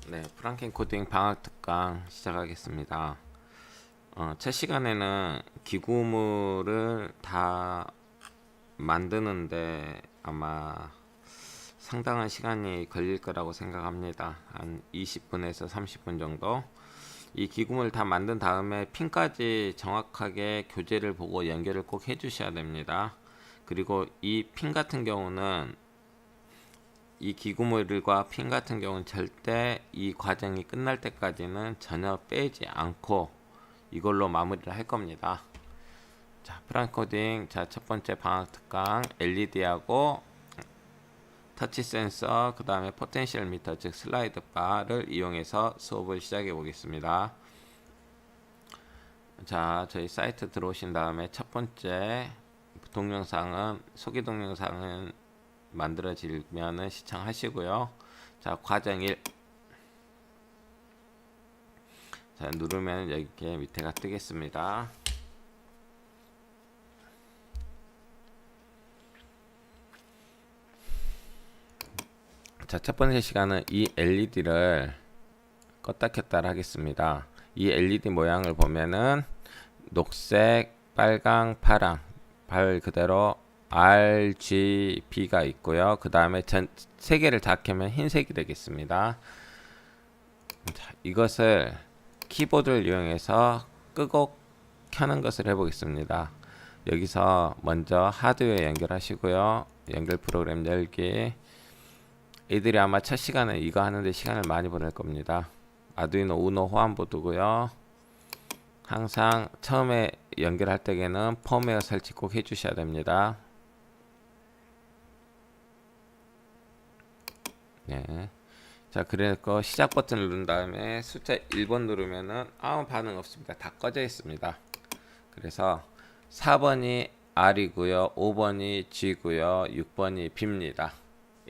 네, 프랑켄 코딩 방학 특강 시작하겠습니다. 첫 시간에는 기구물을 다 만드는데 아마 상당한 시간이 걸릴 거라고 생각합니다. 한 20분에서 30분 정도. 이 기구물 다 만든 다음에 핀까지 정확하게 교재를 보고 연결을 꼭 해주셔야 됩니다. 그리고 이 핀 같은 경우는 이 기구물과 핀 같은 경우는 절대 이 과정이 끝날 때까지는 전혀 빼지 않고 이걸로 마무리를 할 겁니다. 자, 프랑코딩. 자, 첫 번째 방학 특강 LED하고 터치 센서, 그 다음에 포텐셜 미터, 즉 슬라이드 바를 이용해서 수업을 시작해 보겠습니다. 자, 저희 사이트 들어오신 다음에 첫 번째 동영상은, 소개 동영상은 만들어지면은 시청하시고요. 자, 과정 1. 자, 누르면 여기 밑에가 뜨겠습니다. 자, 첫 번째 시간은 이 LED를 껐다 켰다 하겠습니다. 이 LED 모양을 보면은 녹색, 빨강, 파랑, 발 그대로 RGB가 있고요. 그 다음에 전 세 개를 다 켜면 흰색이 되겠습니다. 자, 이것을 키보드를 이용해서 끄고 켜는 것을 해보겠습니다. 여기서 먼저 하드웨어 연결하시고요. 연결 프로그램 열기. 애들이 아마 첫 시간에 이거 하는데 시간을 많이 보낼 겁니다. 아두이노 우노 호환보드고요. 항상 처음에 연결할 때에는 펌웨어 설치 꼭 해주셔야 됩니다. 네. 자, 그래서 시작 버튼을 누른 다음에 숫자 1번 누르면은 아무 반응 없습니다. 다 꺼져 있습니다. 그래서 4번이 R이고요, 5번이 G고요, 6번이 B입니다.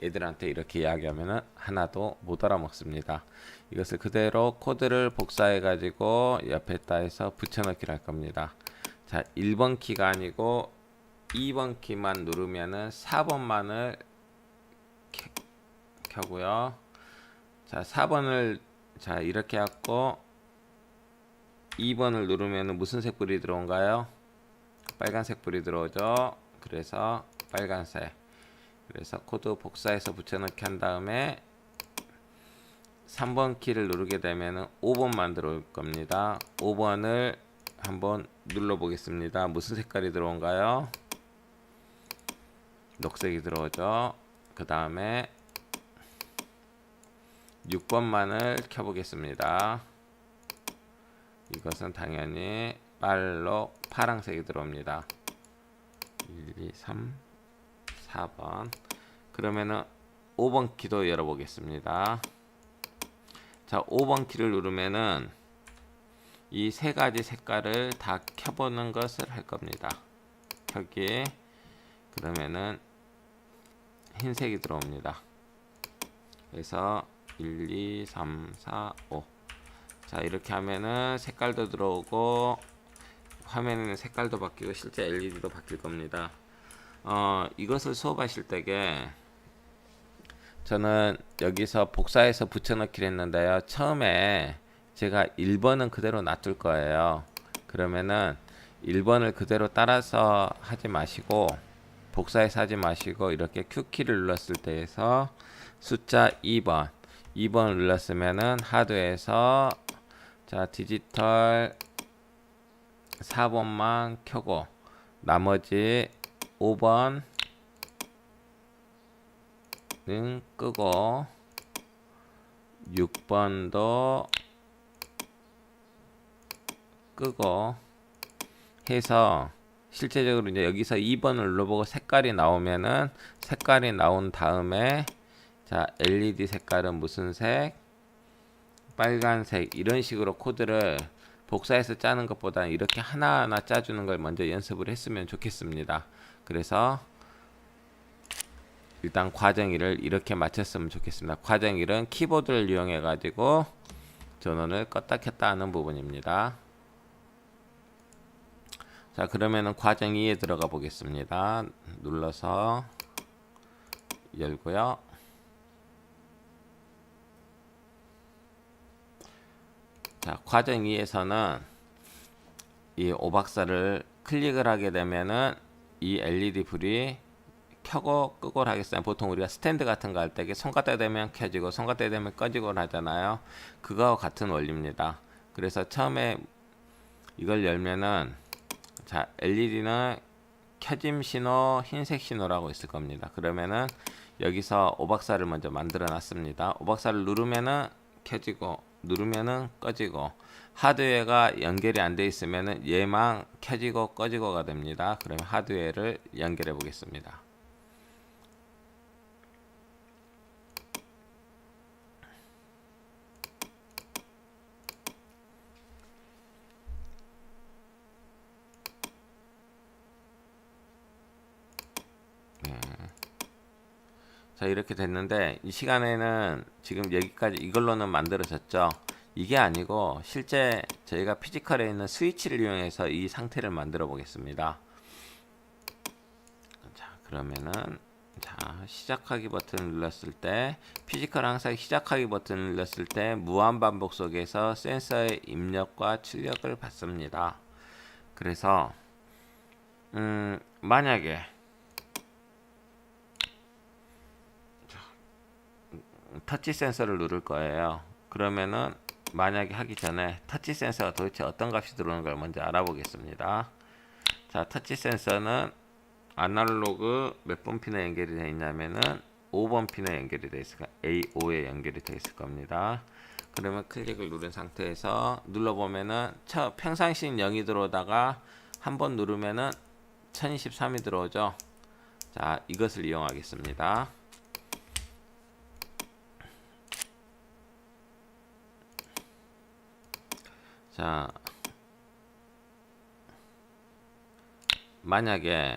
애들한테 이렇게 이야기하면은 하나도 못 알아먹습니다. 이것을 그대로 코드를 복사해 가지고 옆에다 해서 붙여넣기를 할 겁니다. 자, 1번 키가 아니고 2번 키만 누르면은 4번만을 켜고요. 자, 4번을 자 이렇게 하고 2번을 누르면은 무슨 색 불이 들어온가요? 빨간색 불이 들어오죠. 그래서 빨간색. 그래서 코드 복사해서 붙여넣기 한 다음에 3번 키를 누르게 되면 5번만 들어올 겁니다. 5번을 한번 눌러 보겠습니다. 무슨 색깔이 들어온가요? 녹색이 들어오죠. 그 다음에 6번만을 켜보겠습니다. 이것은 당연히 빨로 파란색이 들어옵니다. 1, 2, 3, 4번. 그러면은 5번 키도 열어보겠습니다. 자, 5번 키를 누르면은 이 세 가지 색깔을 다 켜보는 것을 할 겁니다. 켜기. 그러면은 흰색이 들어옵니다. 그래서 1, 2, 3, 4, 5. 자, 이렇게 하면은 색깔도 들어오고 화면에는 색깔도 바뀌고 실제 LED도 바뀔 겁니다. 이것을 수업하실 때에 저는 여기서 복사해서 붙여넣기를 했는데요. 처음에 제가 1번은 그대로 놔둘 거예요. 그러면은 1번을 그대로 따라서 하지 마시고 복사해서 하지 마시고 이렇게 Q키를 눌렀을 때에서 숫자 2번을 눌렀으면은 하드에서 자, 디지털 4번만 켜고 나머지 5번은 끄고 6번도 끄고 해서 실제적으로 이제 여기서 2번을 눌러보고 색깔이 나오면은 색깔이 나온 다음에 자, LED 색깔은 무슨 색? 빨간색. 이런 식으로 코드를 복사해서 짜는 것보다는 이렇게 하나하나 짜주는 걸 먼저 연습을 했으면 좋겠습니다. 그래서 일단 과정 1을 이렇게 마쳤으면 좋겠습니다. 과정 1은 키보드를 이용해 가지고 전원을 껐다 켰다 하는 부분입니다. 자, 그러면은 과정 2에 들어가 보겠습니다. 눌러서 열고요. 자, 과정 2에서는 이 오박사를 클릭을 하게 되면은 이 LED 불이 켜고 끄고 하겠어요. 보통 우리가 스탠드 같은 거 할 때 손 갖다 대면 켜지고 손 갖다 대면 꺼지고 하잖아요. 그거와 같은 원리입니다. 그래서 처음에 이걸 열면은 자, LED는 켜짐 신호, 흰색 신호라고 있을 겁니다. 그러면은 여기서 오박사를 먼저 만들어 놨습니다. 오박사를 누르면은 켜지고 누르면은 꺼지고, 하드웨어가 연결이 안 돼 있으면은 얘만 켜지고 꺼지고가 됩니다. 그러면 하드웨어를 연결해 보겠습니다. 자, 이렇게 됐는데 이 시간에는 지금 여기까지 이걸로는 만들어졌죠. 이게 아니고 실제 저희가 피지컬에 있는 스위치를 이용해서 이 상태를 만들어 보겠습니다. 자, 그러면은 자, 시작하기 버튼을 눌렀을 때, 피지컬 항상 시작하기 버튼을 눌렀을 때 무한 반복 속에서 센서의 입력과 출력을 받습니다. 그래서 만약에 터치 센서를 누를 거예요. 그러면은 만약에 하기 전에 터치 센서가 도대체 어떤 값이 들어오는 걸 먼저 알아보겠습니다. 자, 터치 센서는 아날로그 몇 번 핀에 연결이 되어 있냐면은 5번 핀에 연결이 되어 있을 겁니다. A5에 연결이 되어 있을 겁니다. 그러면 클릭을 누른 상태에서 눌러보면은 평상시는 0이 들어오다가 한번 누르면은 1023이 들어오죠. 자, 이것을 이용하겠습니다. 자, 만약에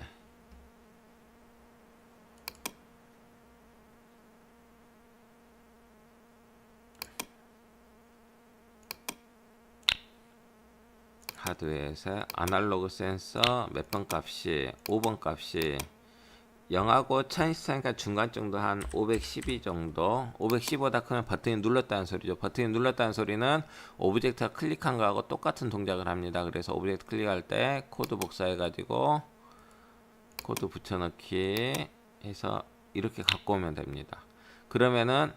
하드웨어에서 아날로그 센서 몇 번 값이 5번 값이 0하고 1024니까 중간 정도 한 512 정도, 510보다 크면 버튼이 눌렀다는 소리죠. 버튼이 눌렀다는 소리는 오브젝트가 클릭한 거하고 똑같은 동작을 합니다. 그래서 오브젝트 클릭할 때 코드 복사해 가지고 코드 붙여넣기 해서 이렇게 갖고 오면 됩니다. 그러면은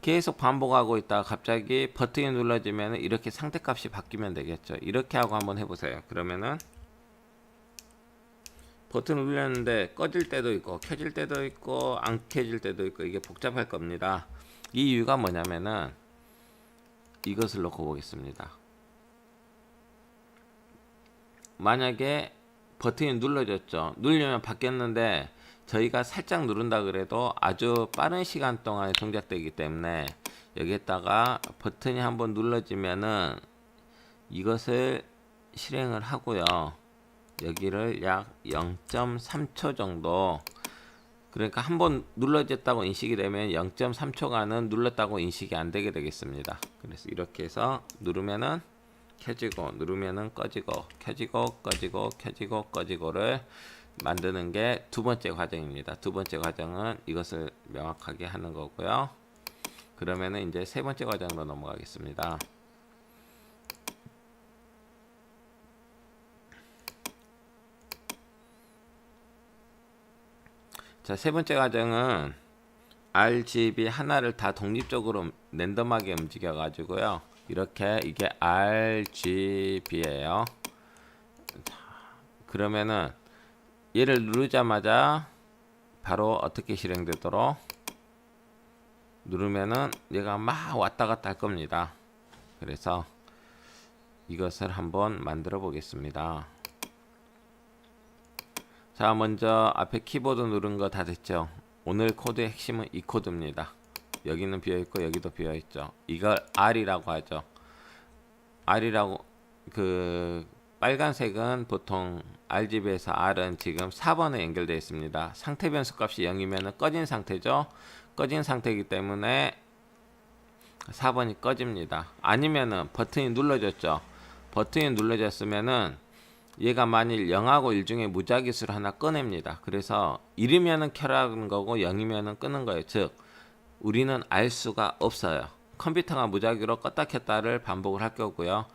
계속 반복하고 있다가 갑자기 버튼이 눌러지면 이렇게 상태값이 바뀌면 되겠죠. 이렇게 하고 한번 해보세요. 그러면은 버튼을 눌렀는데 꺼질 때도 있고 켜질 때도 있고 안 켜질 때도 있고 이게 복잡할 겁니다. 이 이유가 뭐냐면은 이것을 놓고 보겠습니다. 만약에 버튼이 눌러졌죠. 누르면 바뀌었는데 저희가 살짝 누른다 그래도 아주 빠른 시간 동안에 동작되기 때문에 여기에다가 버튼이 한번 눌러지면은 이것을 실행을 하고요. 여기를 약 0.3초 정도, 그러니까 한번 눌러졌다고 인식이 되면 0.3초간은 눌렀다고 인식이 안 되게 되겠습니다. 그래서 이렇게 해서 누르면은 켜지고 누르면은 꺼지고 켜지고 꺼지고 켜지고 꺼지고를 만드는 게 두 번째 과정입니다. 두 번째 과정은 이것을 명확하게 하는 거고요. 그러면은 이제 세 번째 과정으로 넘어가겠습니다. 자, 세 번째 과정은 RGB 하나를 다 독립적으로 랜덤하게 움직여 가지고요. 이렇게 이게 RGB예요. 그러면은 얘를 누르자마자 바로 어떻게 실행되도록 누르면은 얘가 막 왔다 갔다 할 겁니다. 그래서 이것을 한번 만들어 보겠습니다. 자, 먼저 앞에 키보드 누른 거 다 됐죠. 오늘 코드의 핵심은 이 코드입니다. 여기는 비어있고 여기도 비어있죠. 이걸 R이라고 하죠. R이라고, 그 빨간색은 보통 RGB에서 R은 지금 4번에 연결되어 있습니다. 상태 변수 값이 0이면 꺼진 상태죠. 꺼진 상태이기 때문에 4번이 꺼집니다. 아니면은 버튼이 눌러졌죠. 버튼이 눌러졌으면은 얘가 만일 0하고 1 중에 무작위수를 하나 꺼냅니다. 그래서 1이면은 켜라는 거고 0이면은 끄는 거예요. 즉 우리는 알 수가 없어요. 컴퓨터가 무작위로 껐다 켰다를 반복을 할 거고요.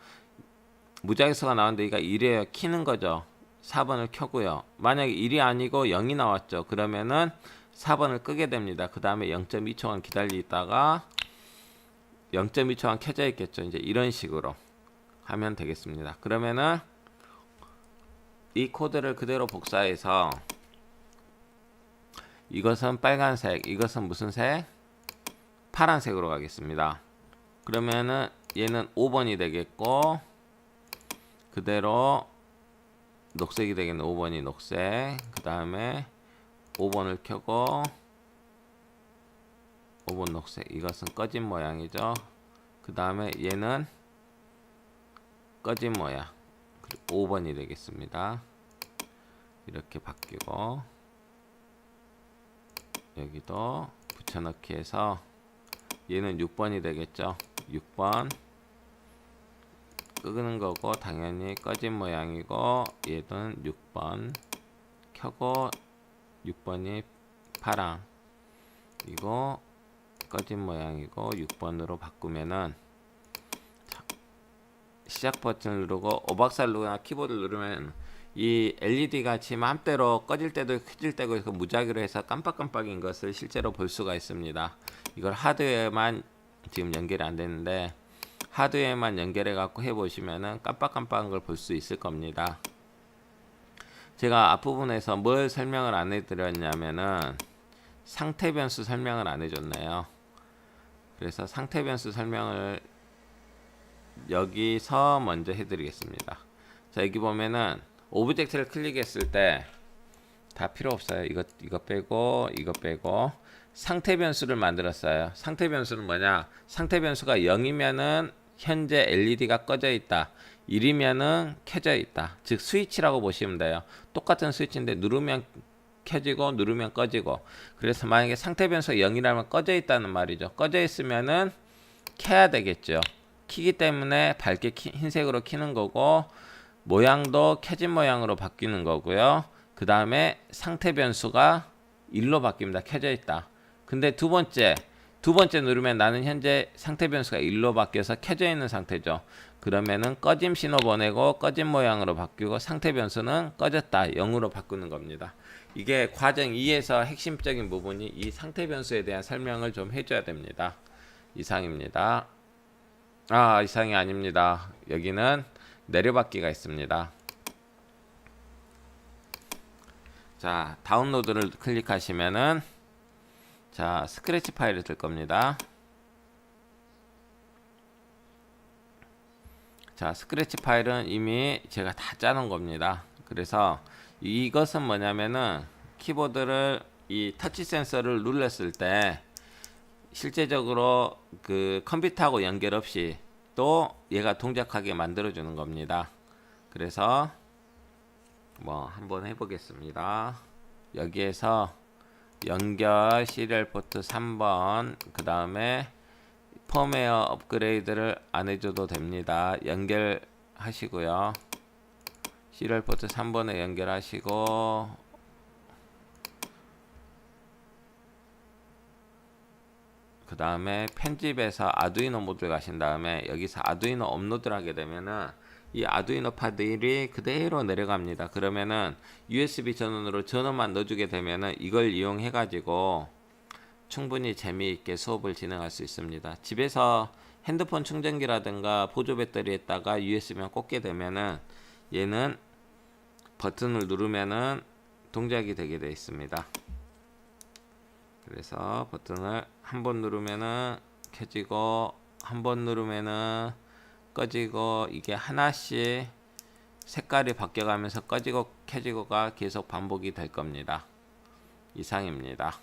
무작위수가 나왔는데 이가 1이에요. 키는 거죠. 4번을 켜고요. 만약에 1이 아니고 0이 나왔죠. 그러면은 4번을 끄게 됩니다. 그 다음에 0.2초간 기다리다가 0.2초간 켜져 있겠죠. 이제 이런 식으로 하면 되겠습니다. 그러면은 이 코드를 그대로 복사해서 이것은 빨간색, 이것은 무슨 색? 파란색으로 가겠습니다. 그러면은 얘는 5번이 되겠고 그대로 녹색이 되겠네. 5번이 녹색. 그 다음에 5번을 켜고 5번 녹색. 이것은 꺼진 모양이죠. 그 다음에 얘는 꺼진 모양. 5번이 되겠습니다. 이렇게 바뀌고 여기도 붙여넣기 해서 얘는 6번이 되겠죠. 6번 끄는 거고 당연히 꺼진 모양이고 얘는 6번 켜고 6번이 파랑 이거 꺼진 모양이고 6번으로 바꾸면은 시작 버튼을 누르고 오박살 누르거나 키보드를 누르면 이 LED가 지금 맘대로 꺼질 때도 켜질 때도 있고 무작위로 해서 깜빡깜빡인 것을 실제로 볼 수가 있습니다. 이걸 하드웨어만 지금 연결이 안 되는데 하드웨어만 연결해 갖고 해보시면은 깜빡깜빡한 걸 볼 수 있을 겁니다. 제가 앞부분에서 뭘 설명을 안 해드렸냐면은 상태 변수 설명을 안 해줬네요. 그래서 상태 변수 설명을 여기서 먼저 해드리겠습니다. 자, 여기 보면은 오브젝트를 클릭했을 때 다 필요 없어요. 이거 빼고 이거 빼고 상태 변수를 만들었어요. 상태 변수는 뭐냐? 상태 변수가 0이면은 현재 LED가 꺼져 있다. 1이면은 켜져 있다. 즉 스위치라고 보시면 돼요. 똑같은 스위치인데 누르면 켜지고 누르면 꺼지고. 그래서 만약에 상태 변수가 0이라면 꺼져 있다는 말이죠. 꺼져 있으면은 켜야 되겠죠. 키기 때문에 밝게 흰색으로 키는 거고 모양도 켜진 모양으로 바뀌는 거고요. 그 다음에 상태 변수가 1로 바뀝니다. 켜져 있다. 근데 두 번째 누르면 나는 현재 상태 변수가 1로 바뀌어서 켜져 있는 상태죠. 그러면은 꺼짐 신호 보내고 꺼진 모양으로 바뀌고 상태 변수는 꺼졌다 0으로 바꾸는 겁니다. 이게 과정 2에서 핵심적인 부분이 이 상태 변수에 대한 설명을 좀 해줘야 됩니다. 이상입니다. 이상이 아닙니다. 여기는 내려받기가 있습니다. 자, 다운로드를 클릭하시면은 자, 스크래치 파일이 뜰 겁니다. 자, 스크래치 파일은 이미 제가 다 짜놓은 겁니다. 그래서 이것은 뭐냐면은 키보드를 이 터치 센서를 눌렀을 때 실제적으로 그 컴퓨터하고 연결 없이 또 얘가 동작하게 만들어 주는 겁니다. 그래서 뭐 한번 해보겠습니다. 여기에서 연결 시리얼 포트 3번 그 다음에 펌웨어 업그레이드를 안 해줘도 됩니다. 연결하시고요. 시리얼 포트 3번에 연결하시고 그 다음에 편집에서 아두이노 모드를 가신 다음에 여기서 아두이노 업로드를 하게 되면은 이 아두이노 파일이 그대로 내려갑니다. 그러면은 USB 전원으로 전원만 넣어주게 되면은 이걸 이용해 가지고 충분히 재미있게 수업을 진행할 수 있습니다. 집에서 핸드폰 충전기라든가 보조 배터리에다가 USB만 꽂게 되면은 얘는 버튼을 누르면은 동작이 되게 되어 있습니다. 그래서 버튼을 한 번 누르면은 켜지고 한 번 누르면은 꺼지고 이게 하나씩 색깔이 바뀌어가면서 꺼지고 켜지고가 계속 반복이 될 겁니다. 이상입니다.